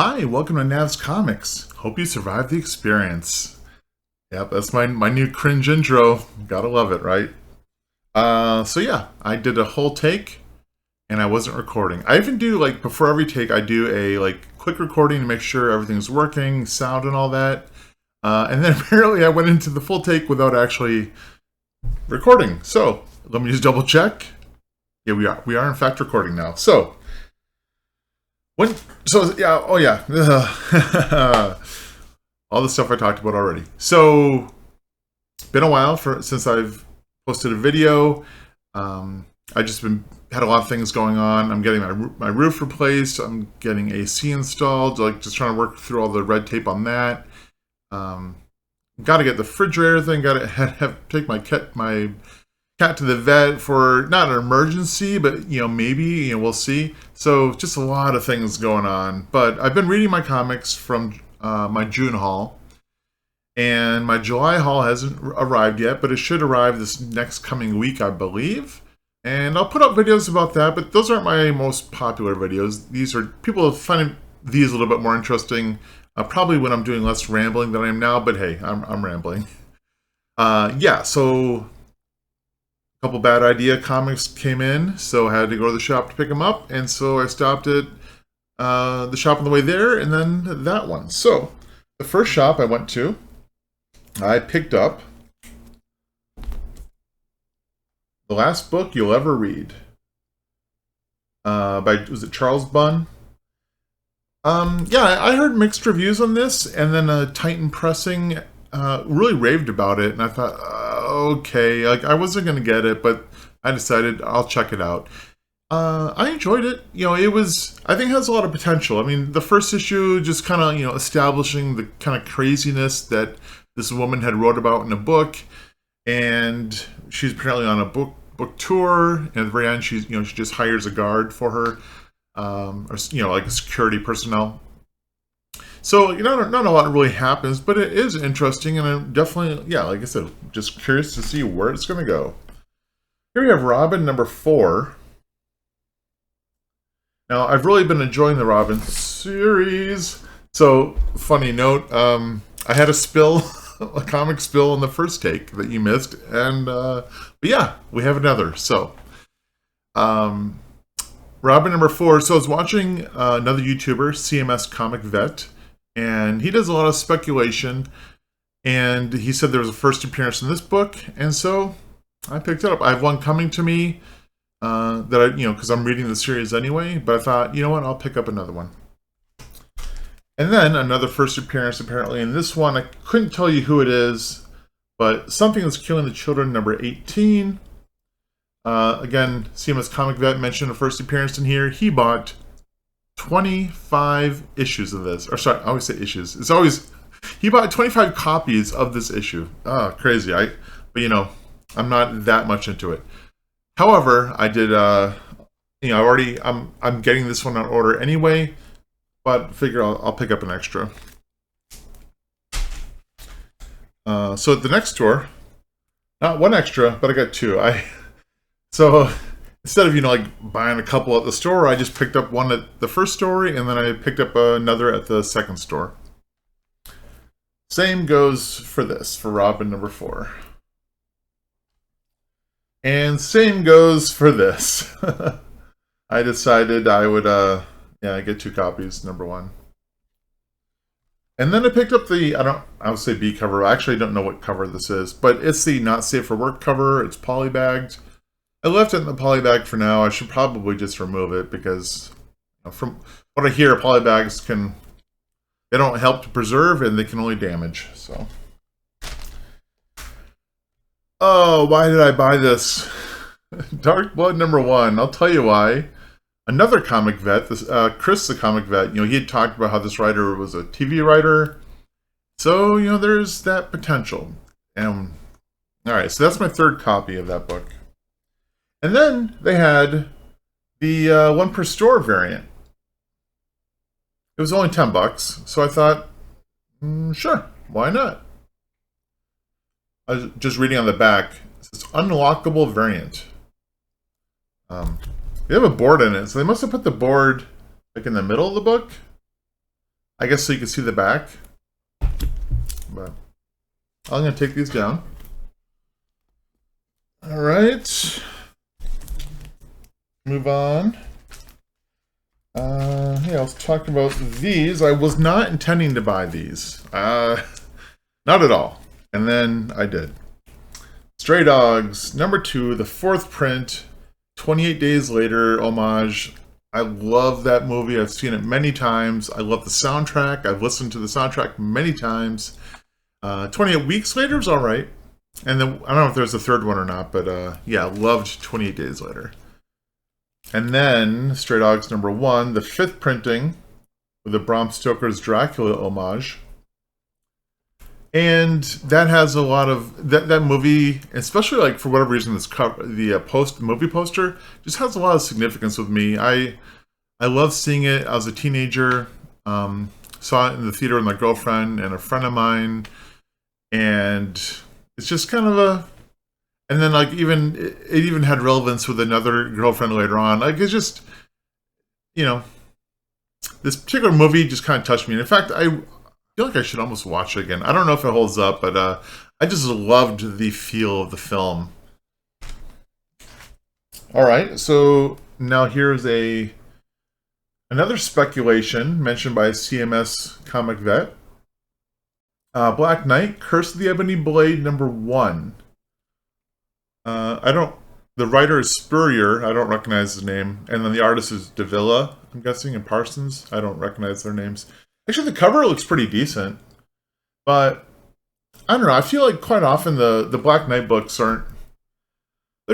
Hi, welcome to Nav's Comics. Hope you survived the experience. Yep, that's my new cringe intro. Gotta love it, right? So yeah, I did a whole take and I wasn't recording. I even do like before every take, I do a quick recording to make sure everything's working, sound and all that. And then apparently I went into the full take without actually recording. So let me just double check. Yeah, we are in fact recording now. So when so yeah, oh yeah. All the stuff I talked about already. So, been a while since I've posted a video. I just had a lot of things going on. I'm getting my roof replaced. I'm getting AC installed. Like just trying to work through all the red tape on that. Got to get the refrigerator thing. Got to have take my cat to the vet for not an emergency, but maybe we'll see. So just a lot of things going on. But I've been reading my comics from my June haul, and my July haul hasn't arrived yet, but it should arrive this next coming week, I believe. And I'll put up videos about that, but those aren't my most popular videos. These are people find these a little bit more interesting. Probably when I'm doing less rambling than I am now, but hey, I'm rambling. Yeah, so a couple Bad Idea comics came in, so I had to go to the shop to pick them up, and so I stopped at the shop on the way there, and then that one. So the first shop I went to, I picked up The Last Book You'll Ever Read was it Charles Bunn? Yeah, I heard mixed reviews on this, and then Titan Pressing really raved about it, and I thought, okay, like I wasn't going to get it, but I decided I'll check it out. I enjoyed it. I think it has a lot of potential. I mean, the first issue just kind of, establishing the kind of craziness that this woman had wrote about in a book, and she's apparently on a book tour, and at the very end, she just hires a guard for her, or like a security personnel. So not a lot really happens, but it is interesting, and I'm definitely, yeah, like I said, just curious to see where it's going to go. Here we have Robin number 4. Now, I've really been enjoying the Robin series. So, funny note, I had a spill, a comic spill in the first take that you missed, and but yeah, we have another. So, Robin number 4. So I was watching another YouTuber, CMS Comic Vet, and he does a lot of speculation, and he said there was a first appearance in this book, and so I picked it up. I have one coming to me that I, because I'm reading the series anyway, but I thought, you know what, I'll pick up another one. And then another first appearance apparently in this one. I couldn't tell you who it is, but Something That's Killing the Children, number 18. Again, CMS Comic Vet mentioned a first appearance in here. He bought 25 issues of this. Or sorry, I always say issues. He bought 25 copies of this issue. Oh, crazy. But I'm not that much into it. However, I did, I'm getting this one on order anyway, but figure I'll pick up an extra. So at the next store, not one extra, but I got 2. So instead of, buying a couple at the store, I just picked up one at the first store, and then I picked up another at the second store. Same goes for this, for Robin number 4. And same goes for this. I decided I would, get 2 copies, number 1. And then I picked up I would say B cover. I actually don't know what cover this is, but it's the Not Safe for Work cover. It's polybagged. I left it in the polybag for now. I should probably just remove it because from what I hear, polybags they don't help to preserve and they can only damage, so. Oh, why did I buy this? Dark Blood number 1. I'll tell you why. Another comic vet, Chris the comic vet, he had talked about how this writer was a TV writer. So, there's that potential. And alright, so that's my 3rd copy of that book. And then they had the 1 per store variant. It was only $10, so I thought, sure, why not? I was just reading on the back. It says unlockable variant. They have a board in it, so they must have put the board in the middle of the book. I guess so you can see the back. But I'm going to take these down. All right. Move on. Yeah, let's talk about these. I was not intending to buy these. Not at all. And then I did. Stray Dogs, #2, the 4th print, 28 Days Later homage. I love that movie. I've seen it many times. I love the soundtrack. I've listened to the soundtrack many times. 28 Weeks Later is all right. And then, I don't know if there's a third one or not, but yeah, loved 28 Days Later. And then, Stray Dogs #1, the 5th printing, with the Bram Stoker's Dracula homage. And that has a lot of that movie, especially like for whatever reason, this cover, the movie poster, just has a lot of significance with me. I love seeing it. I was a teenager, saw it in the theater with my girlfriend and a friend of mine, and it's just kind of a. And then like it even had relevance with another girlfriend later on. Like it's just, you know, this particular movie just kind of touched me. And in fact, I feel like I should almost watch it again. I don't know if it holds up, but I just loved the feel of the film. All right, so now here's another speculation mentioned by CMS Comic Vet. Black Knight, Curse of the Ebony Blade #1. The writer is Spurrier. I don't recognize his name. And then the artist is Davila, I'm guessing, and Parsons. I don't recognize their names. Actually, the cover looks pretty decent. But, I don't know. I feel like quite often the Black Knight books they're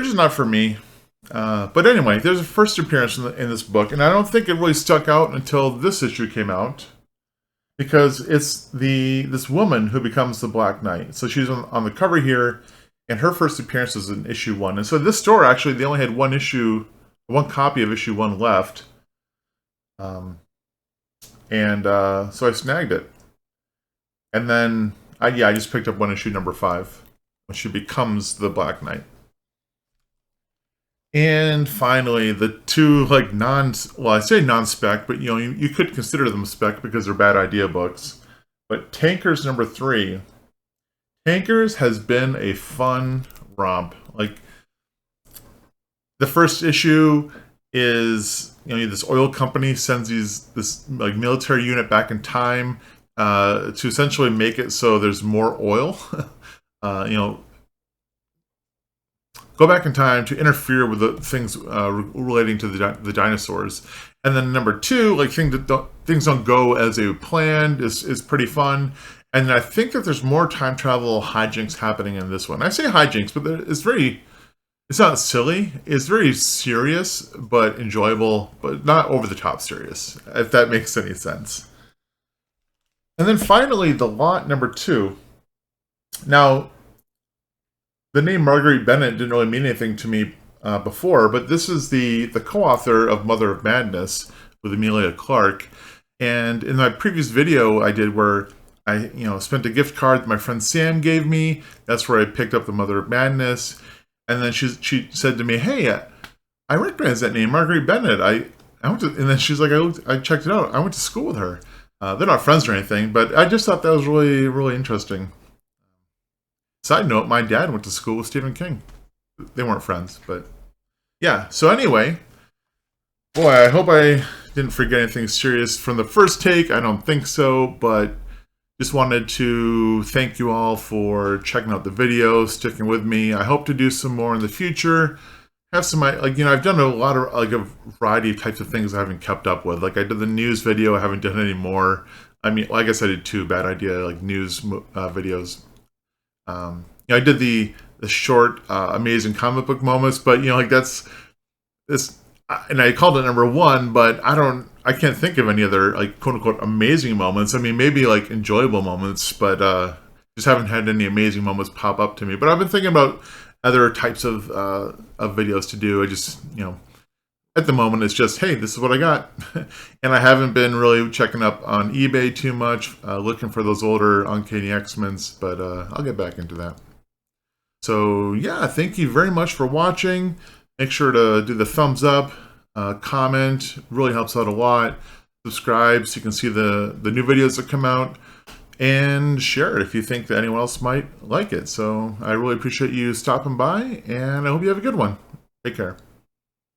just not for me. But anyway, there's a first appearance in this book. And I don't think it really stuck out until this issue came out. Because it's this woman who becomes the Black Knight. So she's on the cover here. And her first appearance is in issue 1. And so this store, actually, they only had one copy of issue 1 left. So I snagged it. And then, I just picked up one issue #5, when she becomes the Black Knight. And finally, the two, like, I say non-spec, but, you could consider them spec because they're bad idea books. But Tankers #3. Tankers has been a fun romp. Like, the first issue is, this oil company sends this like military unit back in time to essentially make it so there's more oil. Go back in time to interfere with the things relating to the dinosaurs. And then #2, like things don't go as they planned, is pretty fun. And I think that there's more time travel hijinks happening in this one. I say hijinks, but it's not silly. It's very serious, but enjoyable, but not over the top serious, if that makes any sense. And then finally, the lot #2. Now, the name Marguerite Bennett didn't really mean anything to me before, but this is the co-author of Mother of Madness with Emilia Clarke. And in my previous video I did where I, spent a gift card that my friend Sam gave me. That's where I picked up the Mother of Madness. And then she said to me, "Hey, I recognize that name, Marguerite Bennett. I went to," and then she's like, "I checked it out. I went to school with her." They're not friends or anything, but I just thought that was really, really interesting. Side note: my dad went to school with Stephen King. They weren't friends, but yeah. So anyway, boy, I hope I didn't forget anything serious from the first take. I don't think so, but. Just wanted to thank you all for checking out the video, sticking with me. I hope to do some more in the future. Have some, I've done a lot of, a variety of types of things I haven't kept up with. Like I did the news video, I haven't done any more. I guess I did 2 bad idea, news videos. I did the short, amazing comic book moments, but, that's, and I called it #1, but I can't think of any other, quote unquote, amazing moments. Maybe enjoyable moments, but just haven't had any amazing moments pop up to me. But I've been thinking about other types of videos to do. I just, at the moment, it's just, hey, this is what I got. And I haven't been really checking up on eBay too much, looking for those older Uncanny X-Men's, but I'll get back into that. So, yeah, thank you very much for watching. Make sure to do the thumbs up, comment, really helps out a lot. subscribe so you can see the new videos that come out, and share it if you think that anyone else might like it. So I really appreciate you stopping by, and I hope you have a good one. Take care.